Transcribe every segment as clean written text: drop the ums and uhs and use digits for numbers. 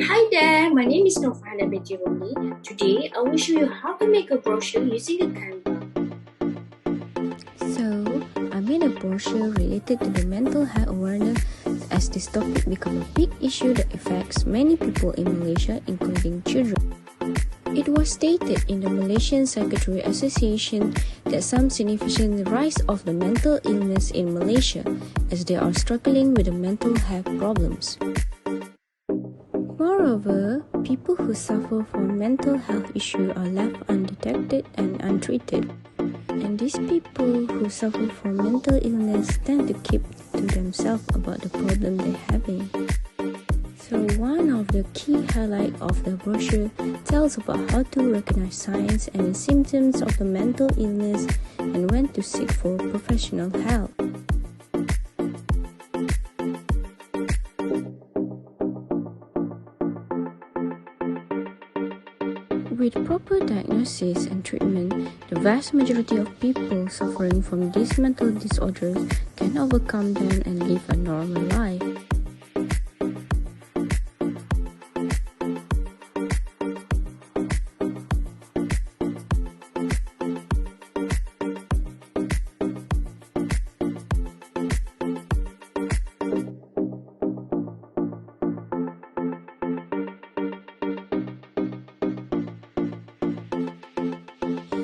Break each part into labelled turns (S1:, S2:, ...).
S1: Hi there, my name is Nofana Betironi. Today I will show you how to make a brochure using a Canva.
S2: So, I made a brochure related to the mental health awareness as this topic become a big issue that affects many people in Malaysia, including children. It was stated in the Malaysian Psychiatry Association that some significant rise of the mental illness in Malaysia as they are struggling with the mental health problems. Moreover, people who suffer from mental health issues are left undetected and untreated. And these people who suffer from mental illness tend to keep to themselves about the problem they're having. So one of the key highlights of the brochure tells about how to recognize signs and symptoms of the mental illness and when to seek for professional help. With proper diagnosis and treatment, the vast majority of people suffering from these mental disorders can overcome them and live a normal life.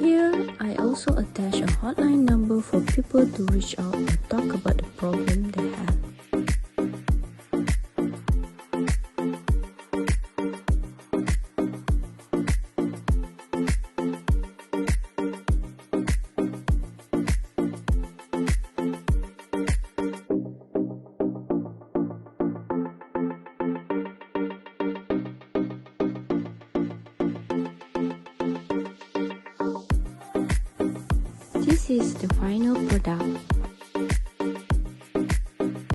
S2: Here, I also attach a hotline number for people to reach out and talk about the problem they have. This is the final product.